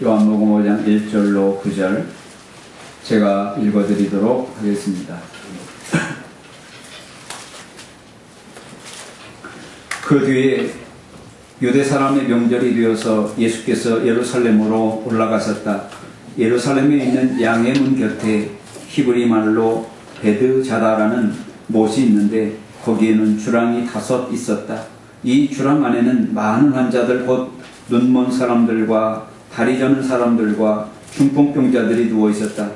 요한복음 5장 1절로 9절 제가 읽어드리도록 하겠습니다. 그 뒤에 유대 사람의 명절이 되어서 예수께서 예루살렘으로 올라가셨다. 예루살렘에 있는 양의 문 곁에 히브리 말로 베드자다라는 못이 있는데 거기에는 주랑이 5 있었다. 이 주랑 안에는 많은 환자들 곧 눈먼 사람들과 다리 저는 사람들과 중풍병자들이 누워 있었다.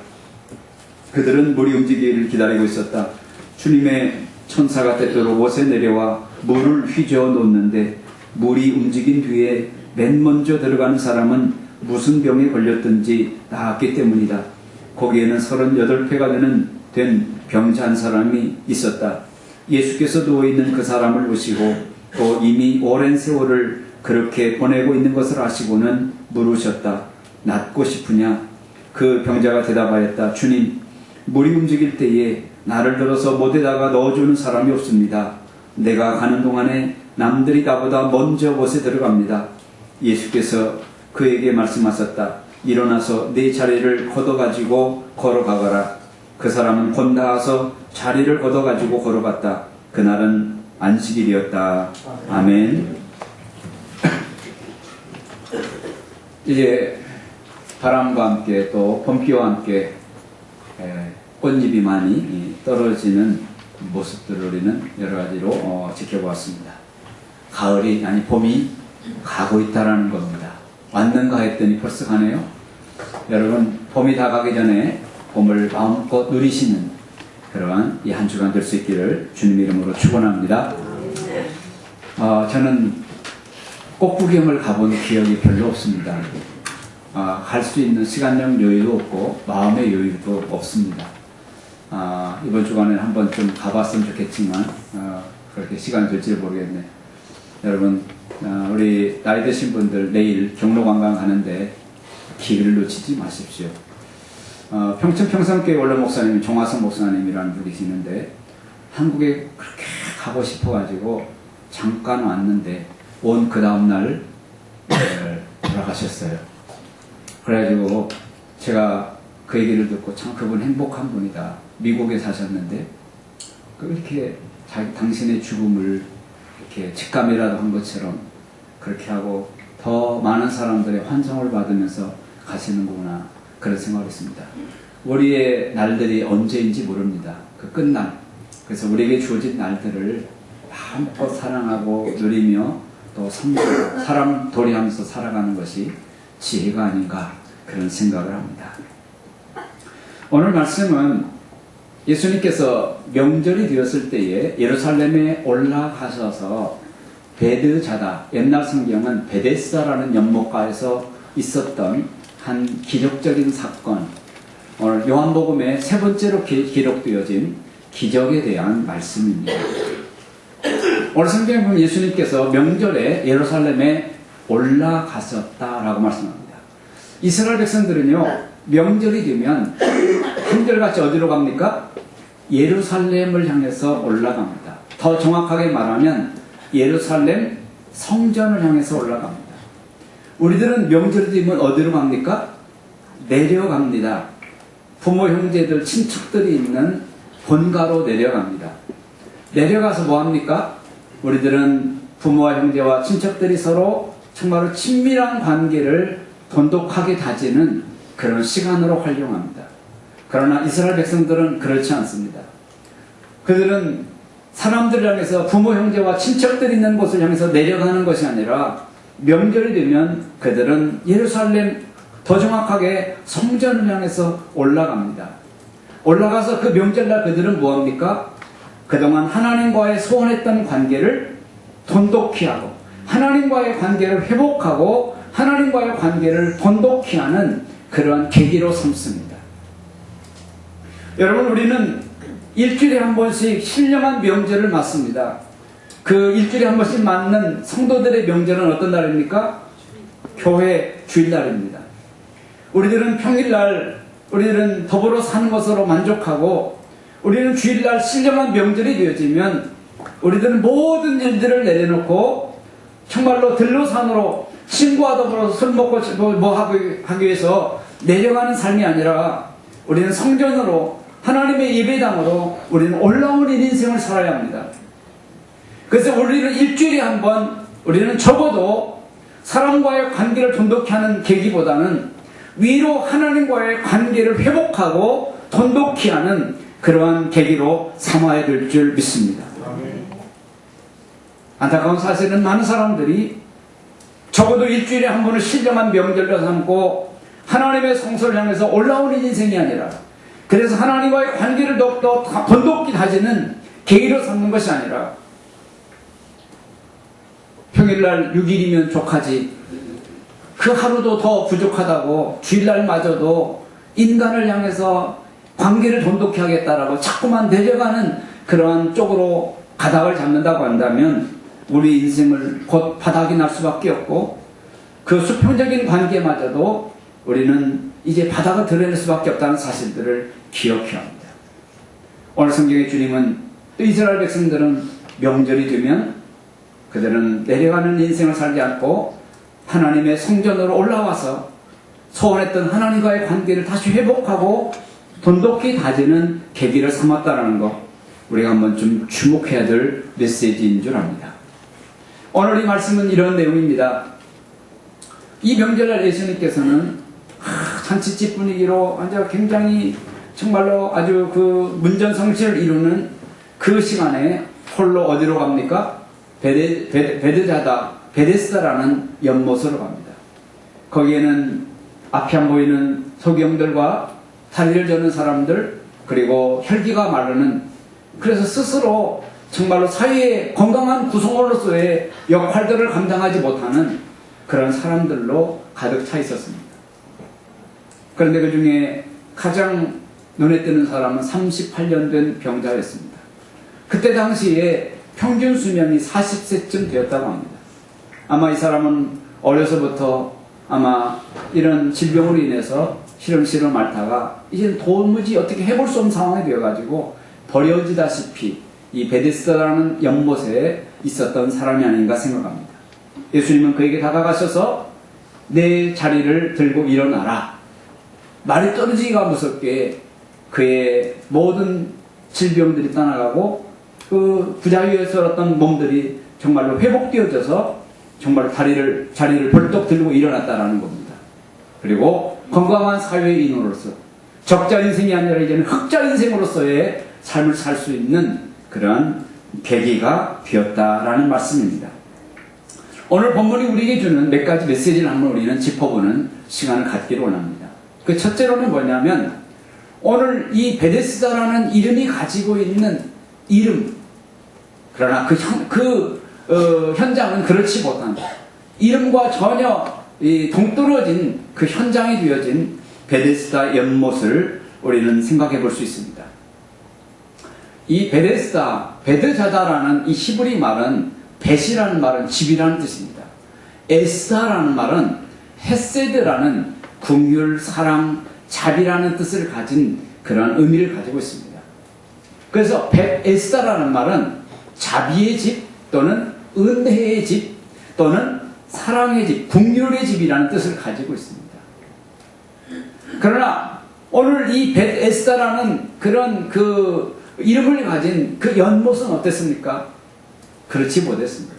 그들은 물이 움직이기를 기다리고 있었다. 주님의 천사가 때때로 못에 내려와 물을 휘저어 놓는데 물이 움직인 뒤에 맨 먼저 들어가는 사람은 무슨 병에 걸렸든지 나았기 때문이다. 거기에는 38회가 된 병자 한 사람이 있었다. 예수께서 누워있는 그 사람을 보시고 또 이미 오랜 세월을 그렇게 보내고 있는 것을 아시고는 물으셨다. 낫고 싶으냐? 그 병자가 대답하였다. 주님, 물이 움직일 때에 나를 들어서 못에다가 넣어주는 사람이 없습니다. 내가 가는 동안에 남들이 나보다 먼저 못에 들어갑니다. 예수께서 그에게 말씀하셨다. 일어나서 네 자리를 걷어가지고 걸어가거라. 그 사람은 곧 나와서 자리를 걷어가지고 걸어갔다. 그날은 안식일이었다. 아멘. 이제 바람과 함께 또 봄비와 함께 꽃잎이 많이 떨어지는 모습들을 우리는 여러 가지로 지켜보았습니다. 가을이 아니 봄이 가고 있다라는 겁니다. 왔는가 했더니 벌써 가네요. 여러분 봄이 다 가기 전에 봄을 마음껏 누리시는 그러한 이 한 주간 될 수 있기를 주님 이름으로 축원합니다. 저는 꽃 구경을 가본 기억이 별로 없습니다. 갈 수 있는 시간적 여유도 없고 마음의 여유도 없습니다. 이번 주간에 한번 좀 가봤으면 좋겠지만 그렇게 시간이 될지 모르겠네. 여러분 우리 나이 드신 분들 내일 경로관광 가는데 기회를 놓치지 마십시오. 평촌 평산교회 원로 목사님이 종화성 목사님이라는 분이 계시는데 한국에 그렇게 가고 싶어가지고 잠깐 왔는데 온 그 다음날 돌아가셨어요. 그래가지고 제가 그 얘기를 듣고 참 그분 행복한 분이다. 미국에 사셨는데 그렇게 당신의 죽음을 이렇게 직감이라도 한 것처럼 그렇게 하고 더 많은 사람들의 환송을 받으면서 가시는구나 그런 생각을 했습니다. 우리의 날들이 언제인지 모릅니다. 그 끝날. 그래서 우리에게 주어진 날들을 마음껏 사랑하고 누리며 또 섬기고 사람 도리하면서 살아가는 것이 지혜가 아닌가 그런 생각을 합니다. 오늘 말씀은 예수님께서 명절이 되었을 때에 예루살렘에 올라가셔서 베드자다, 옛날 성경은 베데스다라는 연못가에서 있었던 한 기적적인 사건, 오늘 요한복음의 3번째로 기록되어진 기적에 대한 말씀입니다. 오늘 성경에 보면 예수님께서 명절에 예루살렘에 올라가셨다라고 말씀합니다. 이스라엘 백성들은요 명절이 되면 한결같이 어디로 갑니까? 예루살렘을 향해서 올라갑니다. 더 정확하게 말하면 예루살렘 성전을 향해서 올라갑니다. 우리들은 명절이 되면 어디로 갑니까? 내려갑니다. 부모, 형제들, 친척들이 있는 본가로 내려갑니다. 내려가서 뭐합니까? 우리들은 부모와 형제와 친척들이 서로 정말로 친밀한 관계를 돈독하게 다지는 그런 시간으로 활용합니다. 그러나 이스라엘 백성들은 그렇지 않습니다. 그들은 사람들을 향해서 부모, 형제와 친척들이 있는 곳을 향해서 내려가는 것이 아니라 명절이 되면 그들은 예루살렘, 더 정확하게 성전을 향해서 올라갑니다. 올라가서 그 명절날 그들은 뭐합니까? 그동안 하나님과의 소원했던 관계를 돈독히 하고 하나님과의 관계를 회복하고 하나님과의 관계를 돈독히 하는 그러한 계기로 삼습니다. 여러분 우리는 일주일에 한 번씩 신령한 명절을 맞습니다. 그 일주일에 한 번씩 맞는 성도들의 명절은 어떤 날입니까? 교회 주일날입니다. 우리들은 평일날 우리들은 더불어 사는 것으로 만족하고 우리는 주일날 신령한 명절이 되어지면 우리들은 모든 일들을 내려놓고 정말로 들로산으로 친구와 더불어 술 먹고 뭐 하기 위해서 내려가는 삶이 아니라 우리는 성전으로 하나님의 예배당으로 우리는 올라오는 인생을 살아야 합니다. 그래서 우리는 일주일에 한 번 우리는 적어도 사람과의 관계를 돈독히 하는 계기보다는 위로 하나님과의 관계를 회복하고 돈독히 하는 그러한 계기로 삼아야 될 줄 믿습니다. 안타까운 사실은 많은 사람들이 적어도 일주일에 한 번은 신령한 명절로 삼고 하나님의 성소를 향해서 올라오는 인생이 아니라, 그래서 하나님과의 관계를 더욱더 돈독히 다지는 계기로 삼는 것이 아니라 평일날 6일이면 족하지 그 하루도 더 부족하다고 주일날마저도 인간을 향해서 관계를 돈독히 하겠다라고 자꾸만 내려가는 그러한 쪽으로 가닥을 잡는다고 한다면 우리 인생을 곧 바닥이 날 수밖에 없고, 그 수평적인 관계마저도 우리는 이제 바닥을 드러낼 수밖에 없다는 사실들을 기억해야 합니다. 오늘 성경의 주님은 또 이스라엘 백성들은 명절이 되면 그들은 내려가는 인생을 살지 않고 하나님의 성전으로 올라와서 소원했던 하나님과의 관계를 다시 회복하고 돈독히 다지는 계기를 삼았다는 것, 우리가 한번 좀 주목해야 될 메시지인 줄 압니다. 오늘 이 말씀은 이런 내용입니다. 이 명절날 예수님께서는 잔치집 분위기로 굉장히 정말로 아주 그 문전성시를 이루는 그 시간에 홀로 어디로 갑니까? 베데스다라는 연못으로 갑니다. 거기에는 앞이 안 보이는 소경들과 다리를 저는 사람들, 그리고 혈기가 마르는, 그래서 스스로 정말로 사회의 건강한 구성원으로서의 역할들을 감당하지 못하는 그런 사람들로 가득 차 있었습니다. 그런데 그 중에 가장 눈에 띄는 사람은 38년 된 병자였습니다. 그때 당시에 평균 수명이 40세쯤 되었다고 합니다. 아마 이 사람은 어려서부터 아마 이런 질병으로 인해서 시름시름 앓다가 이제는 도무지 어떻게 해볼 수 없는 상황이 되어가지고 버려지다시피 이 베데스다라는 연못에 있었던 사람이 아닌가 생각합니다. 예수님은 그에게 다가가셔서 내 자리를 들고 일어나라. 말이 떨어지기가 무섭게 그의 모든 질병들이 떠나가고 그 부자유에서었던 몸들이 정말로 회복되어져서 정말 자리를 벌떡 들고 일어났다라는 겁니다. 그리고 건강한 사회인으로서 적자 인생이 아니라 이제는 흑자 인생으로서의 삶을 살 수 있는 그런 계기가 되었다라는 말씀입니다. 오늘 본문이 우리에게 주는 몇 가지 메시지를 한번 우리는 짚어보는 시간을 갖기를 원합니다. 그 첫째로는 뭐냐면, 오늘 이 베데스다라는 이름이 가지고 있는 이름, 그러나 현장은 그렇지 못한 이름과 전혀 동떨어진 그 현장이 되어진 베데스다 연못을 우리는 생각해 볼 수 있습니다. 이 베드자다라는 이 히브리 말은, 벳이라는 말은 집이라는 뜻입니다. 에스다라는 말은 헤세드라는 긍휼, 사랑, 자비라는 뜻을 가진 그런 의미를 가지고 있습니다. 그래서 에스다라는 말은 자비의 집 또는 은혜의 집 또는 사랑의 집, 긍휼의 집이라는 뜻을 가지고 있습니다. 그러나 오늘 이 베데스다라는 그런 그 이름을 가진 그 연못은 어땠습니까? 그렇지 못했습니다.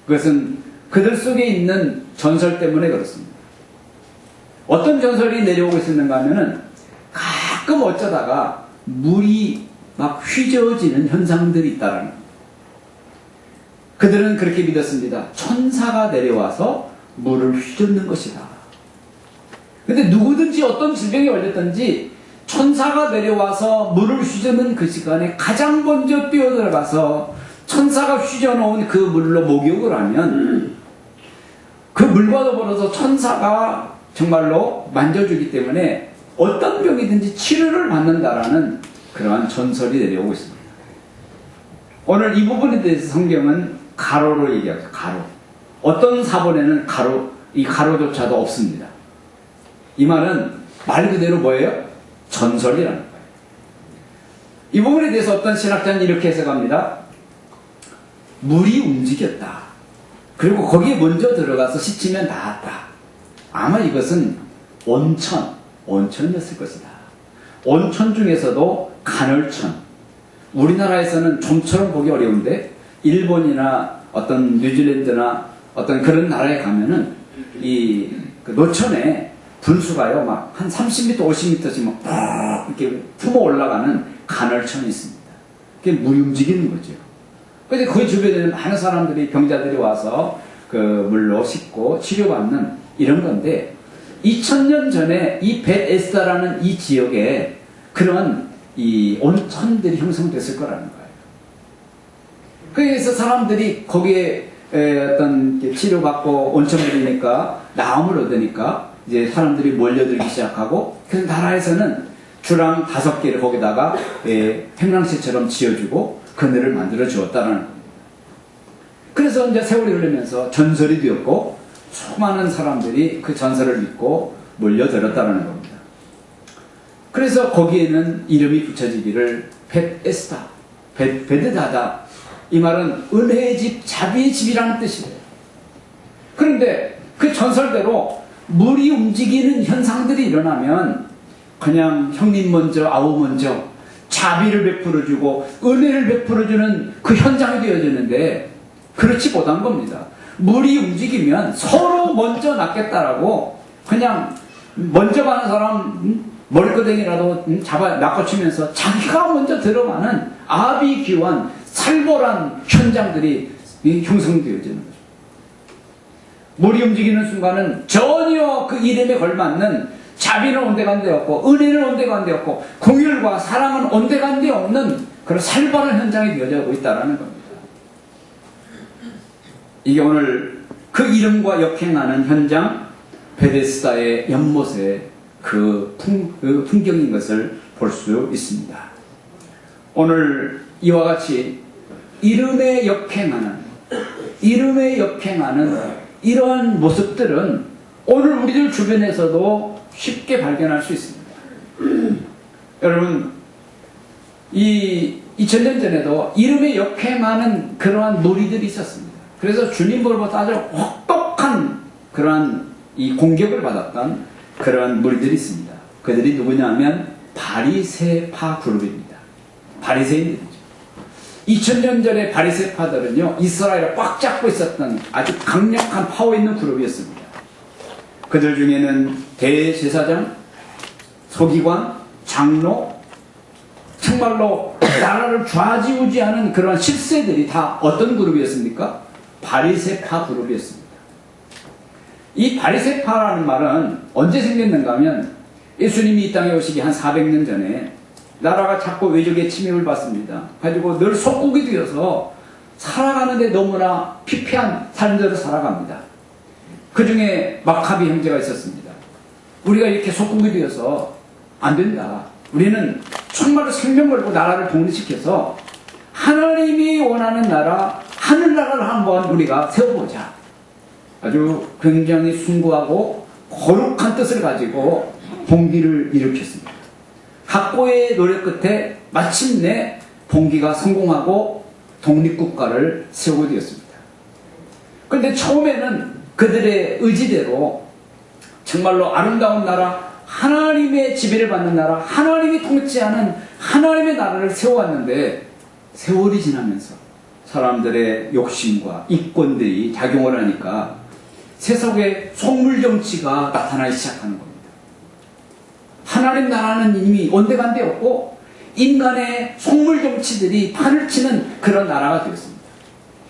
그것은 그들 속에 있는 전설 때문에 그렇습니다. 어떤 전설이 내려오고 있었는가 하면은 가끔 어쩌다가 물이 막 휘저어지는 현상들이 있다라는 겁니다. 그들은 그렇게 믿었습니다. 천사가 내려와서 물을 휘젓는 것이다. 근데 누구든지 어떤 질병이 걸렸든지 천사가 내려와서 물을 휘젓는 그 시간에 가장 먼저 뛰어들어가서 천사가 휘저어놓은 그 물로 목욕을 하면 그 물과 더불어서 천사가 정말로 만져주기 때문에 어떤 병이든지 치료를 받는다라는 그러한 전설이 내려오고 있습니다. 오늘 이 부분에 대해서 성경은 가로로 얘기하죠. 가로. 어떤 사본에는 이 가로조차도 없습니다. 이 말은 말 그대로 뭐예요? 전설이라는 거예요. 이 부분에 대해서 어떤 신학자는 이렇게 해석합니다. 물이 움직였다. 그리고 거기에 먼저 들어가서 씻으면 나았다. 아마 이것은 온천이었을 것이다. 온천 중에서도 간헐천. 우리나라에서는 좀처럼 보기 어려운데 일본이나 어떤 뉴질랜드나 어떤 그런 나라에 가면은 그 노천에 분수가요 막 한 30m, 50m씩 막 이렇게 품어 올라가는 간헐천이 있습니다. 그게 물이 움직이는 거죠. 근데 그 주변에는 많은 사람들이 병자들이 와서 그 물로 씻고 치료받는 이런 건데 2000년 전에 이 벳에스다라는 이 지역에 그런 이 온천들이 형성됐을 거라는 거예요. 그래서 사람들이 거기에 어떤 치료받고 온천물이니까 나음을 얻으니까 이제 사람들이 몰려들기 시작하고 그래서 나라에서는 주랑 5개를 거기다가 횡랑시처럼 지어주고 그늘을 만들어 주었다는 겁니다. 그래서 이제 세월이 흐르면서 전설이 되었고 수많은 사람들이 그 전설을 믿고 몰려들었다는 겁니다. 그래서 거기에는 이름이 붙여지기를 벳에스다, 베드다다. 이 말은 은혜의 집, 자비의 집이라는 뜻이에요. 그런데 그 전설대로 물이 움직이는 현상들이 일어나면 그냥 형님 먼저, 아우 먼저 자비를 베풀어주고 은혜를 베풀어주는 그 현장이 되어지는데 그렇지 못한 겁니다. 물이 움직이면 서로 먼저 낫겠다라고 그냥 먼저 가는 사람 머리끄댕이라도 낚아치면서 자기가 먼저 들어가는 아비규환 살벌한 현장들이 형성되어지는 거죠. 물이 움직이는 순간은 전혀 그 이름에 걸맞는 자비는 온데간데 없고 은혜는 온데간데 없고 긍휼과 사랑은 온데간데 없는 그런 살벌한 현장이 되어지고 있다는 겁니다. 이게 오늘 그 이름과 역행하는 현장 베데스다의 연못의 그 풍경인 것을 볼 수 있습니다. 오늘 이와 같이 이름에 역행하는 이러한 모습들은 오늘 우리들 주변에서도 쉽게 발견할 수 있습니다. 여러분, 이 2000년 전에도 이름에 역행하는 그러한 무리들이 있었습니다. 그래서 주님으로부터 아주 혹독한 그러한 이 공격을 받았던 그러한 무리들이 있습니다. 그들이 누구냐면 바리새파 그룹입니다. 바리새인들이죠. 2000년 전에 바리새파들은요 이스라엘을 꽉 잡고 있었던 아주 강력한 파워 있는 그룹이었습니다. 그들 중에는 대제사장, 서기관, 장로, 정말로 나라를 좌지우지하는 그런 실세들이 다 어떤 그룹이었습니까? 바리새파 그룹이었습니다. 이 바리새파라는 말은 언제 생겼는가 하면 예수님이 이 땅에 오시기 한 400년 전에 나라가 자꾸 외적의 침입을 받습니다. 가지고 늘 속국이 되어서 살아가는데 너무나 피폐한 삶들을 살아갑니다. 그 중에 마카비 형제가 있었습니다. 우리가 이렇게 속국이 되어서 안 된다. 우리는 정말로 생명 걸고 나라를 독립시켜서 하나님이 원하는 나라, 하늘나라를 한번 우리가 세워보자. 아주 굉장히 숭고하고 거룩한 뜻을 가지고 봉기를 일으켰습니다. 각고의 노력 끝에 마침내 봉기가 성공하고 독립국가를 세우게 되었습니다. 그런데 처음에는 그들의 의지대로 정말로 아름다운 나라, 하나님의 지배를 받는 나라, 하나님이 통치하는 하나님의 나라를 세워왔는데 세월이 지나면서 사람들의 욕심과 이권들이 작용을 하니까 세속의 속물정치가 나타나기 시작하는 겁니다. 하나님 나라는 이미 온데간데 없고 인간의 속물정치들이 판을 치는 그런 나라가 되었습니다.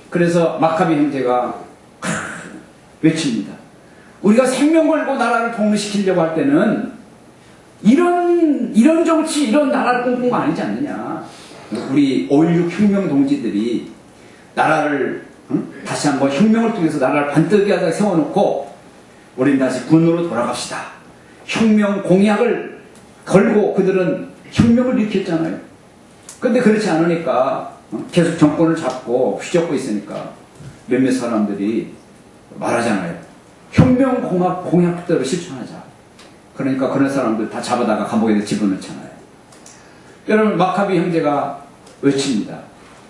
그래서 마카비 형제가 외칩니다. 우리가 생명 걸고 나라를 독립시키려고 할 때는 이런 정치, 이런 나라를 꿈꾼 거 아니지 않느냐. 우리 5.16 혁명 동지들이 나라를 다시 한번 혁명을 통해서 나라를 반뜨기하다 세워놓고 우린 다시 군으로 돌아갑시다. 혁명 공약을 걸고 그들은 혁명을 일으켰잖아요. 그런데 그렇지 않으니까 계속 정권을 잡고 휘젓고 있으니까 몇몇 사람들이 말하잖아요. 혁명 공약대로 실천하자. 그러니까 그런 사람들 다 잡아다가 감옥에 집어넣잖아요. 여러분, 마카비 형제가 외칩니다.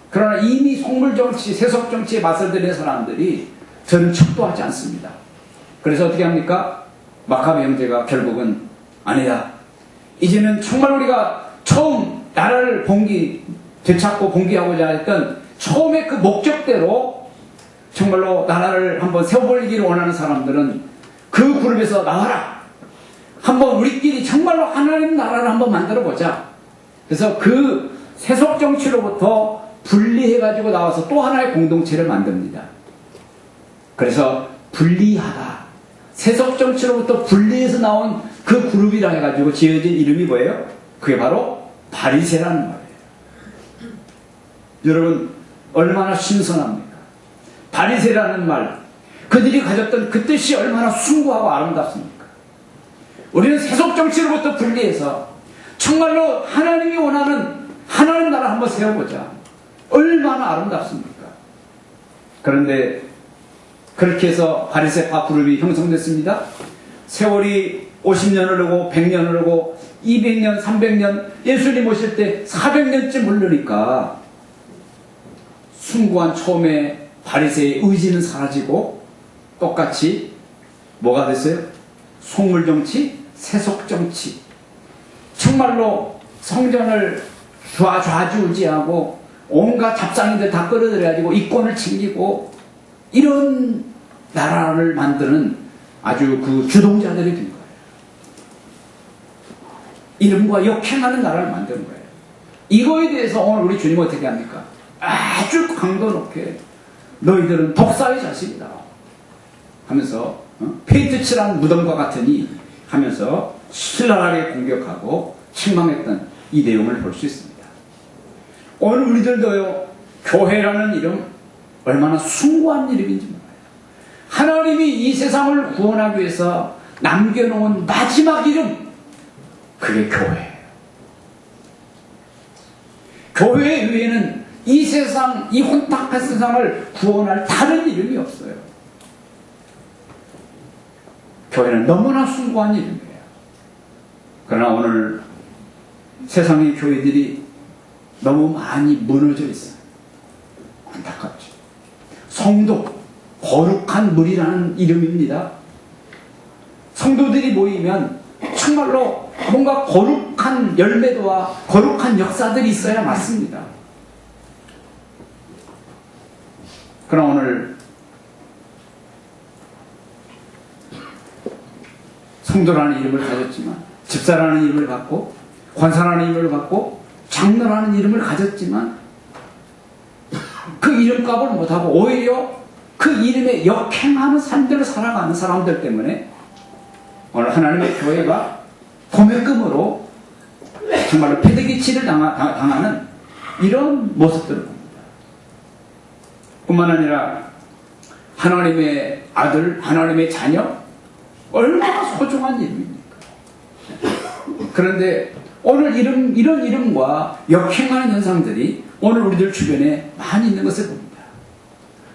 그러나 이미 속물정치, 세속정치에 맞설들인 사람들이 저는 척도하지 않습니다. 그래서 어떻게 합니까? 마카베 형제가 결국은 아니다. 이제는 정말 우리가 처음 나라를 되찾고 봉기하고자 했던 처음에 그 목적대로 정말로 나라를 한번 세워보기를 원하는 사람들은 그 그룹에서 나와라. 한번 우리끼리 정말로 하나님 나라를 한번 만들어보자. 그래서 그 세속 정치로부터 분리해가지고 나와서 또 하나의 공동체를 만듭니다. 그래서 분리하다. 세속 정치로부터 분리해서 나온 그 그룹이라 해가지고 지어진 이름이 뭐예요? 그게 바로 바리새라는 말이에요. 여러분 얼마나 신선합니까? 바리새라는 말, 그들이 가졌던 그 뜻이 얼마나 숭고하고 아름답습니까? 우리는 세속 정치로부터 분리해서 정말로 하나님이 원하는 하나님 나라 한번 세워보자. 얼마나 아름답습니까? 그런데 그렇게 해서 바리새파 그룹이 형성됐습니다. 세월이 50년을 흐르고 100년을 흐르고 200년, 300년, 예수님 오실 때 400년쯤 흐르니까 숭고한 처음에 바리새의 의지는 사라지고 똑같이 뭐가 됐어요? 속물정치, 세속정치. 정말로 성전을 좌지우지하고 온갖 잡상인들 다 끌어들여가지고 이권을 챙기고 이런 나라를 만드는 아주 그 주동자들이 된 거예요. 이름과 역행하는 나라를 만드는 거예요. 이거에 대해서 오늘 우리 주님 어떻게 합니까? 아주 강도 높게 너희들은 독사의 자식이다 하면서 페인트 칠한 무덤과 같으니 하면서 신랄하게 공격하고 책망했던 이 내용을 볼 수 있습니다. 오늘 우리들도요, 교회라는 이름 얼마나 숭고한 이름인지 몰라요. 하나님이 이 세상을 구원하기 위해서 남겨놓은 마지막 이름, 그게 교회예요. 교회 외에는 이 세상, 이 혼탁한 세상을 구원할 다른 이름이 없어요. 교회는 너무나 숭고한 이름이에요. 그러나 오늘 세상의 교회들이 너무 많이 무너져 있어요. 안타깝죠. 성도, 거룩한 물이라는 이름입니다. 성도들이 모이면 정말로 뭔가 거룩한 열매도와 거룩한 역사들이 있어야 맞습니다. 그러나 오늘 성도라는 이름을 가졌지만, 집사라는 이름을 갖고, 권사라는 이름을 갖고, 장로라는 이름을 가졌지만 그 이름값을 못하고 오히려 그 이름에 역행하는 삶들을 살아가는 사람들 때문에 오늘 하나님의 교회가 도매금으로 정말로 패대기치를 당하는 이런 모습들을 봅니다. 뿐만 아니라 하나님의 아들, 하나님의 자녀, 얼마나 소중한 이름입니까? 그런데 오늘 이런 이름과 역행하는 현상들이 오늘 우리들 주변에 많이 있는 것을 봅니다.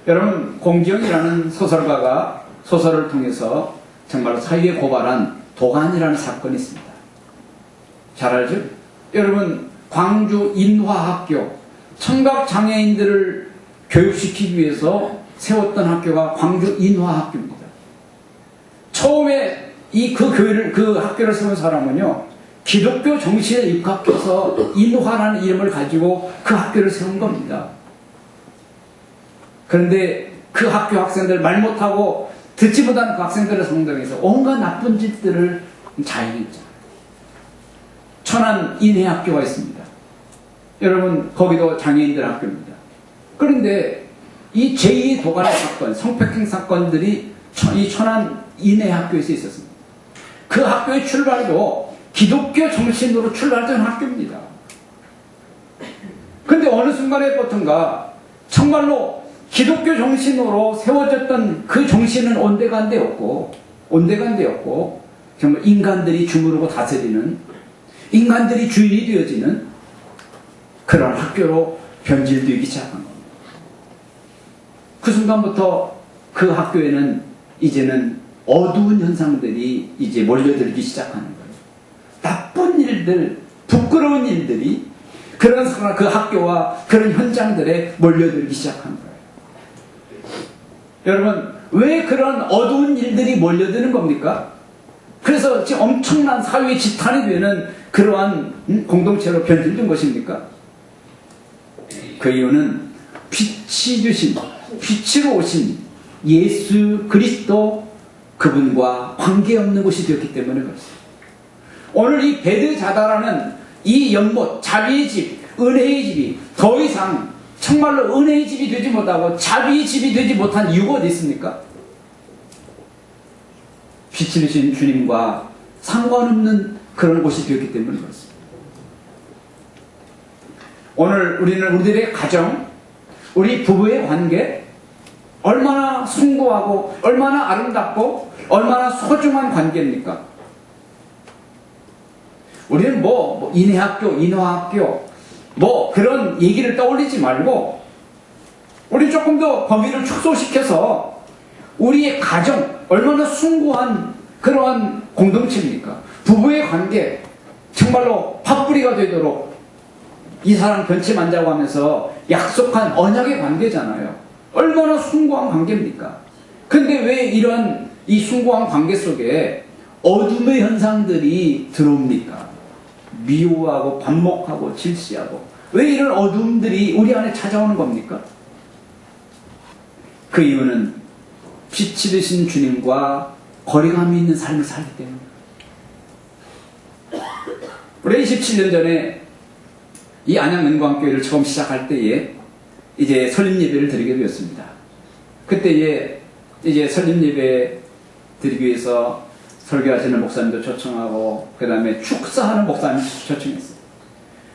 여러분, 공지영이라는 소설가가 소설을 통해서 정말 사회에 고발한 도간이라는 사건이 있습니다. 잘 알죠? 여러분, 광주 인화학교, 청각장애인들을 교육시키기 위해서 세웠던 학교가 광주 인화학교입니다. 처음에 그 학교를 세운 사람은요, 기독교 정신에 입학해서 인화라는 이름을 가지고 그 학교를 세운 겁니다. 그런데 그 학교 학생들, 말 못하고 듣지 못하는 그 학생들을 성당에서 온갖 나쁜 짓들을 자행했죠. 천안 인해학교가 있습니다. 여러분, 거기도 장애인들 학교입니다. 그런데 이 제2의 도간의 사건, 성폭행 사건들이 이 천안 인해학교에서 있었습니다. 그 학교의 출발도 기독교 정신으로 출발된 학교입니다. 그런데 어느 순간에부터인가 정말로 기독교 정신으로 세워졌던 그 정신은 온데간데였고 정말 인간들이 주무르고 다스리는, 인간들이 주인이 되어지는 그런 학교로 변질되기 시작한 겁니다. 그 순간부터 그 학교에는 이제는 어두운 현상들이 이제 몰려들기 시작하는 거예요. 나쁜 일들, 부끄러운 일들이 그런 그 학교와 그런 현장들에 몰려들기 시작한 거예요. 여러분, 왜 그런 어두운 일들이 몰려드는 겁니까? 그래서 지금 엄청난 사회의 지탄이 되는 그러한 공동체로 변질된 것입니까? 그 이유는 빛이 주신, 빛으로 오신 예수 그리스도 그분과 관계없는 것이 되었기 때문에 그렇습니다. 오늘 이 베드자다라는 이 연못, 자비의 집, 은혜의 집이 더 이상 정말로 은혜의 집이 되지 못하고 자비의 집이 되지 못한 이유가 어디 있습니까? 빛을 주신 주님과 상관없는 그런 곳이 되었기 때문에 그렇습니다. 오늘 우리는 우리들의 가정, 우리 부부의 관계, 얼마나 숭고하고 얼마나 아름답고 얼마나 소중한 관계입니까? 우리는 인해학교, 인화학교 그런 얘기를 떠올리지 말고 우리 조금 더 범위를 축소시켜서 우리의 가정, 얼마나 숭고한 그러한 공동체입니까? 부부의 관계, 정말로 팥뿌리가 되도록 이 사람 변치 만자고 하면서 약속한 언약의 관계잖아요. 얼마나 숭고한 관계입니까? 근데 왜 이런 이 숭고한 관계 속에 어둠의 현상들이 들어옵니까? 미워하고 반목하고 질시하고 왜 이런 어둠들이 우리 안에 찾아오는 겁니까? 그 이유는 빛이 되신 주님과 거리감이 있는 삶을 살기 때문입니다. 우리 27년 전에 이 안양은광교회를 처음 시작할 때에 이제 설립 예배를 드리게 되었습니다. 그때에 이제 설립 예배 드리기 위해서 설교하시는 목사님도 초청하고 그 다음에 축사하는 목사님 초청했어요.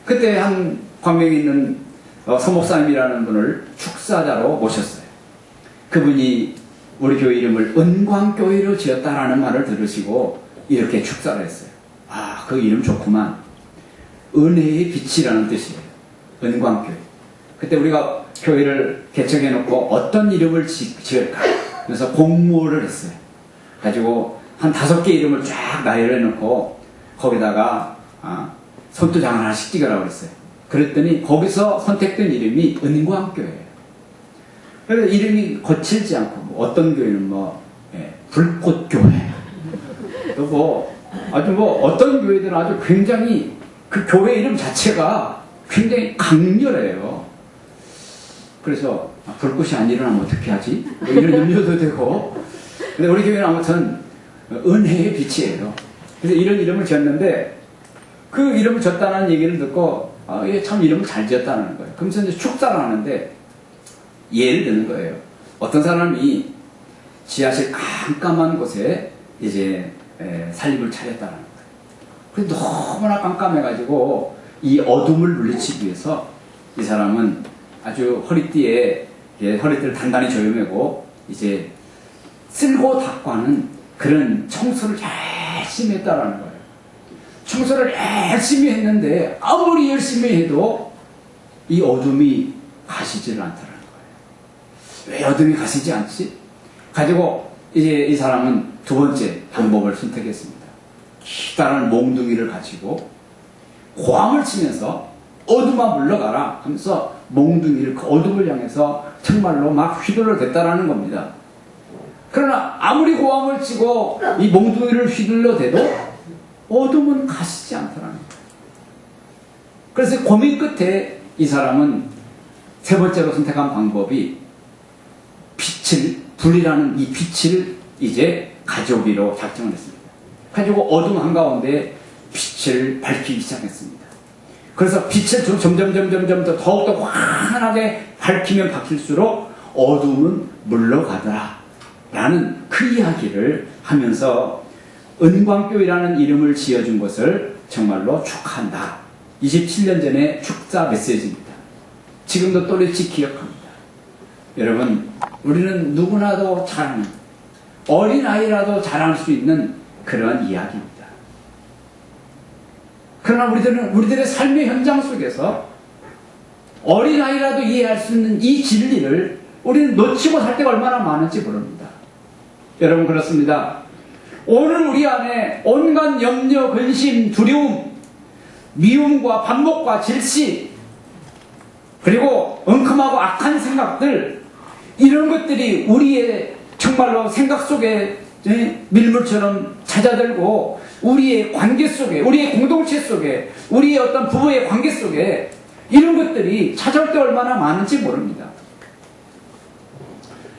그때 한 광명에 있는 서목사님이라는 분을 축사자로 모셨어요. 그분이 우리 교회 이름을 은광교회로 지었다라는 말을 들으시고 이렇게 축사를 했어요. 아, 그 이름 좋구만. 은혜의 빛이라는 뜻이에요. 은광교회. 그때 우리가 교회를 개척해놓고 어떤 이름을 지을까? 그래서 공모를 했어요. 가지고 한 5개 이름을 쫙 나열해 놓고 거기다가 손두장 하나씩 찍으라고 그랬어요. 그랬더니 거기서 선택된 이름이 은광교회예요. 그래서 이름이 거칠지 않고 어떤 교회는 불꽃교회 또 아주 어떤 교회들은 아주 굉장히 그 교회 이름 자체가 굉장히 강렬해요. 그래서 불꽃이 안 일어나면 어떻게 하지? 이런 염려도 되고. 근데 우리 교회는 아무튼 은혜의 빛이에요. 그래서 이런 이름을 지었는데 그 이름을 지었다는 얘기를 듣고 얘 참 이름을 잘 지었다는 거예요. 그러면서 이제 축사를 하는데 예를 드는 거예요. 어떤 사람이 지하실 깜깜한 곳에 이제 살림을 차렸다는 거예요. 그래서 너무나 깜깜해가지고 이 어둠을 물리치기 위해서 이 사람은 아주 허리띠에 허리띠를 단단히 조여매고 이제 쓸고 닦고 하는 그런 청소를 열심히 했다라는 거예요. 청소를 열심히 했는데 아무리 열심히 해도 이 어둠이 가시지를 않더라는 거예요. 왜 어둠이 가시지 않지? 가지고 이제 이 사람은 두 번째 방법을 선택했습니다. 기다란 몽둥이를 가지고 고함을 치면서 어둠아 물러가라 하면서 몽둥이를 그 어둠을 향해서 정말로 막 휘둘러 댔다라는 겁니다. 그러나 아무리 고함을 치고 이 몽둥이를 휘둘러 대도 어둠은 가시지 않더라는 거예요. 그래서 고민 끝에 이 사람은 세 번째로 선택한 방법이 불이라는 이 빛을 이제 가져오기로 작정을 했습니다. 가지고 어둠 한가운데 빛을 밝히기 시작했습니다. 그래서 빛을 점점 더욱더 환하게 밝히면 밝힐수록 어둠은 물러가더라 라는 그 이야기를 하면서 은광교회라는 이름을 지어준 것을 정말로 축하한다. 27년 전에 축사 메시지입니다. 지금도 또렷이 기억합니다. 여러분, 우리는 누구나도 잘하는, 어린아이라도 잘할 수 있는 그러한 이야기입니다. 그러나 우리들의 삶의 현장 속에서 어린아이라도 이해할 수 있는 이 진리를 우리는 놓치고 살 때가 얼마나 많은지 모릅니다. 여러분, 그렇습니다. 오늘 우리 안에 온갖 염려, 근심, 두려움, 미움과 반목과 질시, 그리고 엉큼하고 악한 생각들, 이런 것들이 우리의 정말로 생각 속에 밀물처럼 잦아들고 우리의 관계 속에, 우리의 공동체 속에, 우리의 어떤 부부의 관계 속에 이런 것들이 찾아올 때 얼마나 많은지 모릅니다.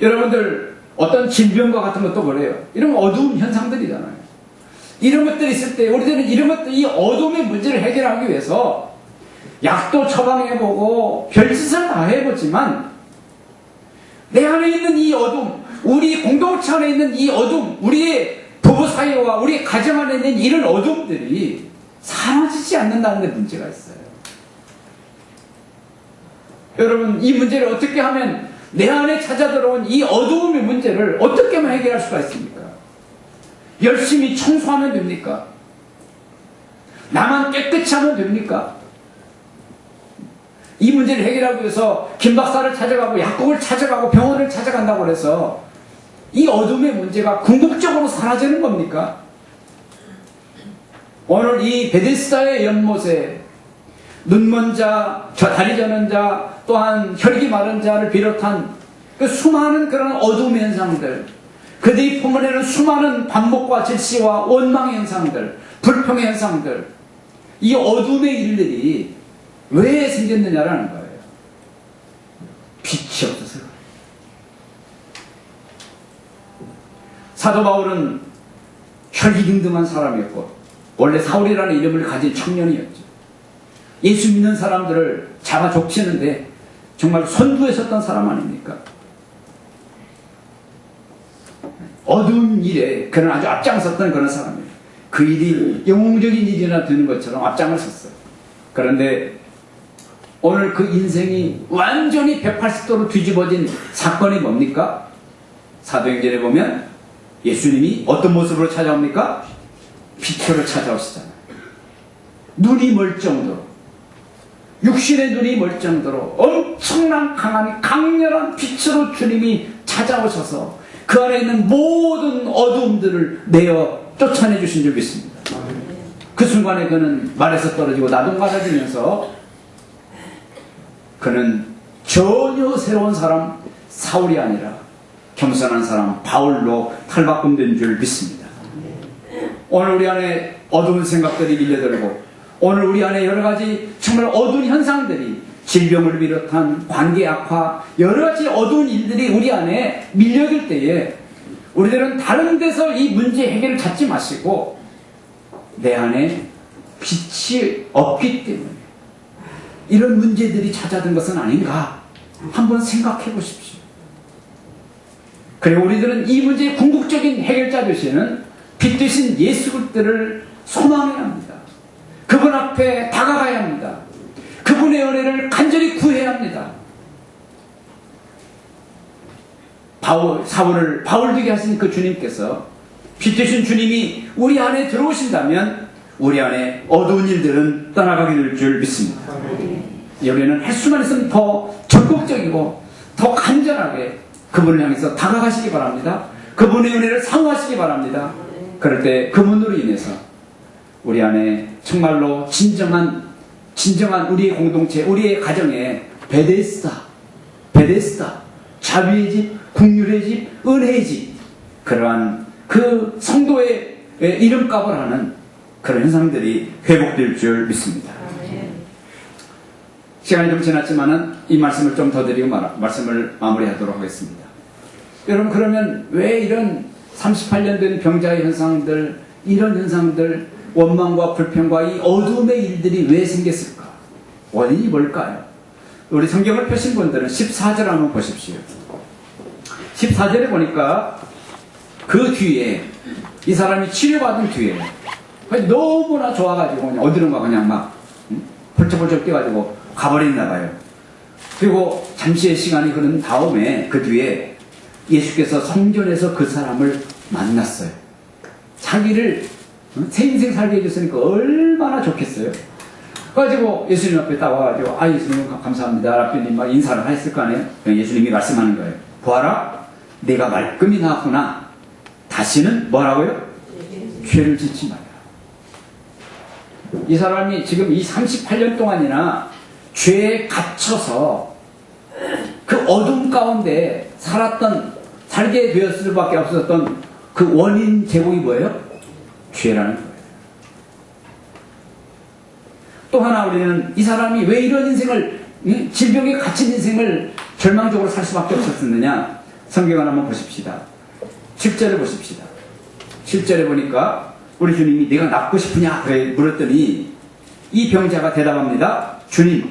여러분들 어떤 질병과 같은 것도 그래요. 이런 어두운 현상들이잖아요. 이런 것들이 있을 때 우리들은 이런 것들, 이 어둠의 문제를 해결하기 위해서 약도 처방해보고 별짓을 다 해보지만 내 안에 있는 이 어둠, 우리 공동체 안에 있는 이 어둠, 우리의 부부 사이와 우리 가정 안에 있는 이런 어둠들이 사라지지 않는다는 데 문제가 있어요. 여러분, 이 문제를 어떻게 하면 내 안에 찾아들어온 이 어두움의 문제를 어떻게 하면 해결할 수가 있습니까? 열심히 청소하면 됩니까? 나만 깨끗이 하면 됩니까? 이 문제를 해결하기 위해서 김 박사를 찾아가고 약국을 찾아가고 병원을 찾아간다고 해서 이 어둠의 문제가 궁극적으로 사라지는 겁니까? 오늘 이 베데스다의 연못에 눈먼 자, 다리 저는 자, 또한 혈기 마른 자를 비롯한 그 수많은 그런 어둠 현상들, 그들이 품어내는 수많은 반목과 질시와 원망 현상들, 불평 현상들, 이 어둠의 일들이 왜 생겼느냐라는 거예요. 빛이 없어서. 사도 바울은 혈기등등한 사람이었고 원래 사울이라는 이름을 가진 청년이었죠. 예수 믿는 사람들을 잡아 족치는데 정말 선두에 섰던 사람 아닙니까? 어두운 일에 그는 아주 앞장섰던 그런 사람이에요. 그 일이 영웅적인 일이나 되는 것처럼 앞장을 섰어요. 그런데 오늘 그 인생이 완전히 180도로 뒤집어진 사건이 뭡니까? 사도행전에 보면 예수님이 어떤 모습으로 찾아옵니까? 빛으로 찾아오시잖아요. 눈이 멀 정도로, 육신의 눈이 멀 정도로 엄청난 강한 강렬한 빛으로 주님이 찾아오셔서 그 안에 있는 모든 어두움들을 내어 쫓아내 주신 줄 믿습니다. 그 순간에 그는 말에서 떨어지고 나동갈아지면서 그는 전혀 새로운 사람 사울이 아니라 겸손한 사람 바울로 탈바꿈된 줄 믿습니다. 오늘 우리 안에 어두운 생각들이 밀려들고 오늘 우리 안에 여러 가지 정말 어두운 현상들이 질병을 비롯한 관계 악화 여러 가지 어두운 일들이 우리 안에 밀려들 때에 우리들은 다른 데서 이 문제 해결을 찾지 마시고 내 안에 빛이 없기 때문에 이런 문제들이 찾아든 것은 아닌가 한번 생각해 보십시오. 그리고 우리들은 이 문제의 궁극적인 해결자 되시는 빛 되신 예수 그리스도를 소망해야 합니다. 그분 앞에 다가가야 합니다. 그분의 은혜를 간절히 구해야 합니다. 사울을 바울 되게 하신 그 주님께서 빛 되신 주님이 우리 안에 들어오신다면 우리 안에 어두운 일들은 떠나가게 될 줄 믿습니다. 여기는 할 수만 있으면 더 적극적이고 더 간절하게 그분을 향해서 다가가시기 바랍니다. 그분의 은혜를 사모하시기 바랍니다. 그럴 때 그분으로 인해서 우리 안에 정말로 진정한 우리의 공동체, 우리의 가정에 베데스다, 자비의 집, 긍휼의 집, 은혜의 집, 그러한 그 성도의 이름값을 하는 그런 현상들이 회복될 줄 믿습니다. 시간이 좀 지났지만은 이 말씀을 좀 더 드리고 말씀을 마무리하도록 하겠습니다. 여러분, 그러면 왜 이런 38년 된 병자의 현상들, 이런 현상들, 원망과 불평과 이 어둠의 일들이 왜 생겼을까? 원인이 뭘까요? 우리 성경을 펴신 분들은 14절 한번 보십시오. 14절에 보니까 그 뒤에 이 사람이 치료받은 뒤에 너무나 좋아가지고 그냥 어디론가 그냥 막 펄쩍펄쩍 뛰어가지고 가버렸나 봐요. 그리고 잠시의 시간이 흐른 다음에 그 뒤에 예수께서 성전에서 그 사람을 만났어요. 자기를 새 인생 살게 해줬으니까 얼마나 좋겠어요. 그래가지고 예수님 앞에 딱 와가지고 예수님 감사합니다 라비님 막 인사를 했을 거 아니에요. 예수님이 말씀하는 거예요. 보아라, 내가 말끔히 나왔구나. 다시는 뭐라고요? 죄를 짓지 마라. 이 사람이 지금 이 38년 동안이나 죄에 갇혀서 그 어둠 가운데 살았던 살게 되었을 수밖에 없었던 그 원인 제공이 뭐예요? 죄라는 거예요. 또 하나 우리는 이 사람이 왜 이런 인생을, 질병에 갇힌 인생을 절망적으로 살 수밖에 없었느냐? 성경을 한번 보십시다. 7절을 보십시다. 7절에 보니까 우리 주님이 네가 낫고 싶으냐? 그래 물었더니 이 병자가 대답합니다. 주님,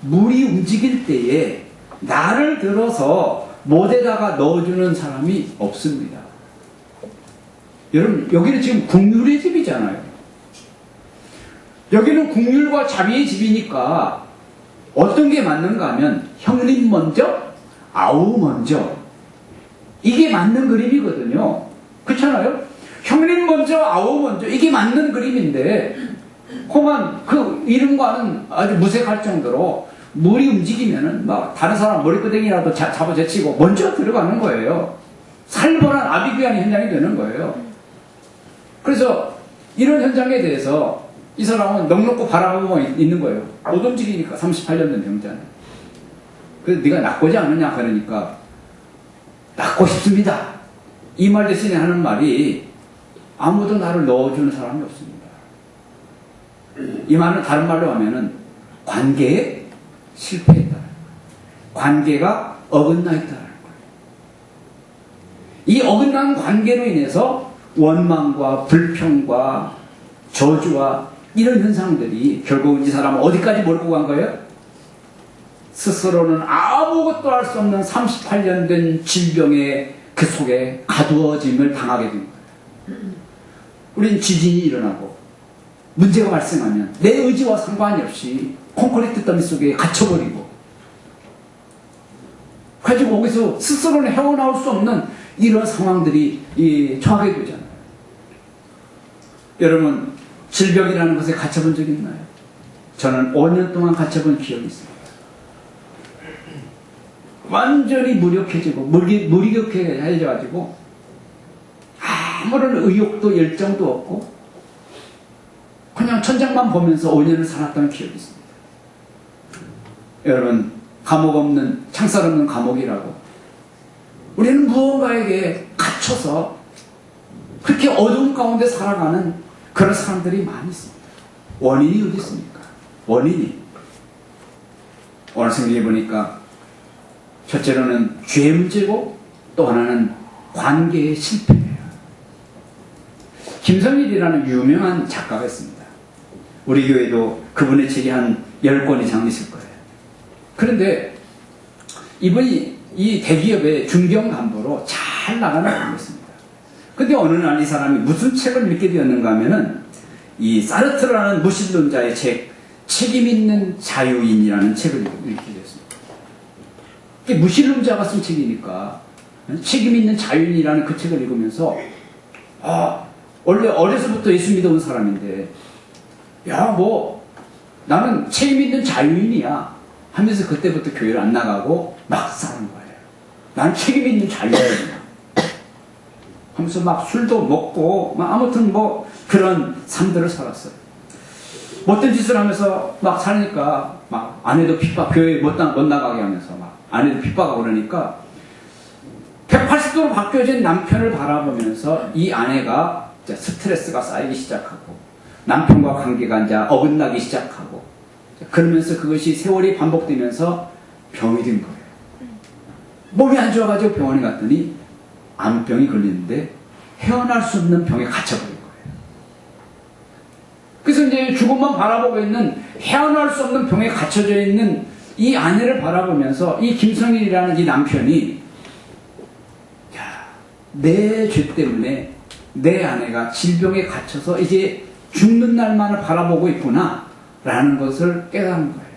물이 움직일 때에 나를 들어서 못에다가 넣어주는 사람이 없습니다. 여러분, 여기는 지금 국률의 집이잖아요. 여기는 국률과 자비의 집이니까 어떤 게 맞는가 하면 형님 먼저, 아우 먼저. 이게 맞는 그림이거든요. 그렇잖아요? 형님 먼저, 아우 먼저. 이게 맞는 그림인데 혹은 그 이름과는 아주 무색할 정도로 물이 움직이면은 막 다른 사람 머리끄댕이라도 잡아제치고 먼저 들어가는 거예요. 살벌한 아비규환의 현장이 되는 거예요. 그래서 이런 현장에 대해서 이 사람은 넉넉고 바라보고 있는 거예요. 못 움직이니까 38년 된 병자는. 그래서 네가 낫고자 않느냐 그러니까 낫고 싶습니다. 이 말 대신에 하는 말이 아무도 나를 넣어주는 사람이 없습니다. 이 말은 다른 말로 하면은 관계에 실패했다. 관계가 어긋나 있다는 거예요. 이 어긋난 관계로 인해서 원망과 불평과 저주와 이런 현상들이 결국 이 사람은 어디까지 몰고 간 거예요? 스스로는 아무것도 할 수 없는 38년 된 질병의 그 속에 가두어짐을 당하게 된 거예요. 우린 지진이 일어나고 문제가 발생하면 내 의지와 상관이 없이 콘크리트 더미 속에 갇혀버리고 가지고 거기서 스스로는 헤어나올 수 없는 이런 상황들이 처하게 되잖아요. 여러분, 질병이라는 것에 갇혀본 적 있나요? 저는 5년 동안 갇혀본 기억이 있습니다. 완전히 무력해지고 무기력해져가지고 아무런 의욕도 열정도 없고 그냥 천장만 보면서 5년을 살았던 기억이 있습니다. 여러분, 감옥 없는, 창살 없는 감옥이라고 우리는 무언가에게 갇혀서 그렇게 어두운 가운데 살아가는 그런 사람들이 많이 있습니다. 원인이 어디 있습니까? 원인이 오늘 성경에 보니까 첫째로는 죄 문제고 또 하나는 관계의 실패예요. 김성일이라는 유명한 작가가 있습니다. 우리 교회도 그분의 책이 한 10권 이상 있을 거예요. 그런데 이분이 이 대기업의 중견 간부로 잘 나가는 분이었습니다. 근데 어느 날 이 사람이 무슨 책을 읽게 되었는가 하면은 이 사르트르라는 무신론자의 책임 있는 자유인이라는 책을 읽게 되었습니다. 이게 무신론자가 쓴 책이니까 책임 있는 자유인이라는 그 책을 읽으면서 원래 어려서부터 예수 믿어온 사람인데 나는 책임 있는 자유인이야 하면서 그때부터 교회를 안 나가고 막 사는 거예요. 나는 책임 있는 자유인이야 하면서 막 술도 먹고 아무튼 그런 삶들을 살았어요. 못된 짓을 하면서 막 사니까 막 아내도 핍박, 교회 못 나가게 하면서 막 아내도 핍박하고 그러니까 180도로 바뀌어진 남편을 바라보면서 이 아내가 이제 스트레스가 쌓이기 시작하고 남편과 관계가 이제 어긋나기 시작하고 그러면서 그것이 세월이 반복되면서 병이 든 거예요. 몸이 안 좋아가지고 병원에 갔더니 암병이 걸리는데 헤어날 수 없는 병에 갇혀버린 거예요. 그래서 이제 죽음만 바라보고 있는 헤어날 수 없는 병에 갇혀져 있는 이 아내를 바라보면서 이 김성일이라는 이 남편이 내 죄 때문에 내 아내가 질병에 갇혀서 이제 죽는 날만을 바라보고 있구나 라는 것을 깨닫는 거예요.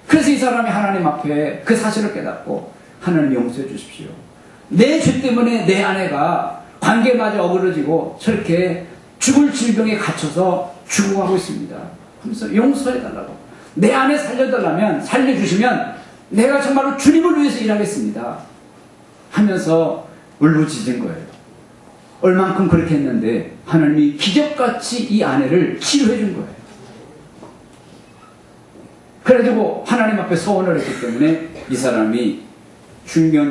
그래서 이 사람이 하나님 앞에 그 사실을 깨닫고 하나님 용서해 주십시오. 내 죄 때문에 내 아내가 관계마저 어그러지고 저렇게 죽을 질병에 갇혀서 죽어가고 있습니다. 하면서 용서해달라고. 내 아내 살려달라면, 살려주시면 내가 정말로 주님을 위해서 일하겠습니다. 하면서 울부짖은 거예요. 얼만큼 그렇게 했는데 하나님이 기적같이 이 아내를 치료해 준 거예요. 그래가지고 하나님 앞에 소원을 했기 때문에 이 사람이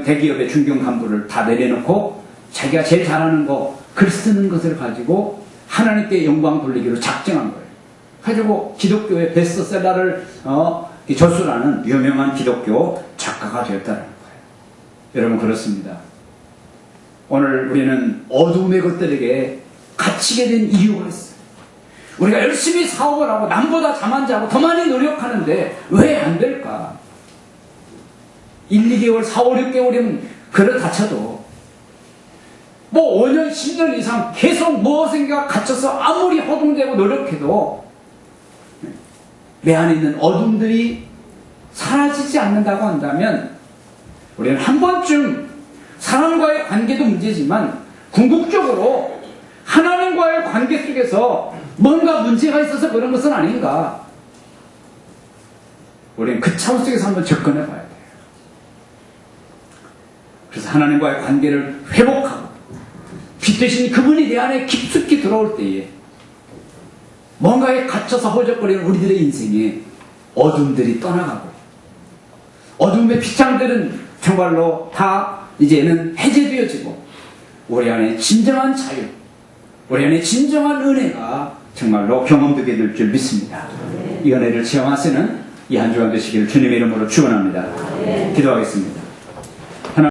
대기업의 중견 간부를 다 내려놓고 자기가 제일 잘하는 거, 글 쓰는 것을 가지고 하나님께 영광 돌리기로 작정한 거예요. 가지고 기독교의 베스트셀러를 저술하는 유명한 기독교 작가가 되었다는 거예요. 여러분, 그렇습니다. 오늘 우리는 어둠의 것들에게 갇히게 된 이유가 있어요. 우리가 열심히 사업을 하고 남보다 잠 안 자고 더 많이 노력하는데 왜 안 될까? 1, 2개월, 4, 5, 6개월이면 그렇다 쳐도 뭐 5년, 10년 이상 계속 무엇인가 갇혀서 아무리 허둥대고 노력해도 내 안에 있는 어둠들이 사라지지 않는다고 한다면 우리는 한 번쯤 사람과의 관계도 문제지만 궁극적으로 하나님과의 관계 속에서 뭔가 문제가 있어서 그런 것은 아닌가. 우리는 그 차원 속에서 한번 접근해 봐야 돼요. 그래서 하나님과의 관계를 회복하고 빛 대신 그분이 내 안에 깊숙이 들어올 때에 뭔가에 갇혀서 허적거리는 우리들의 인생에 어둠들이 떠나가고 어둠의 빗장들은 정말로 다 이제는 해제되어지고 우리 안에 진정한 자유, 우리 안에 진정한 은혜가 정말로 경험되게 될 줄 믿습니다. 이 은혜를 체험하시는 이 한 주간 되시기를 주님의 이름으로 축원합니다. 기도하겠습니다.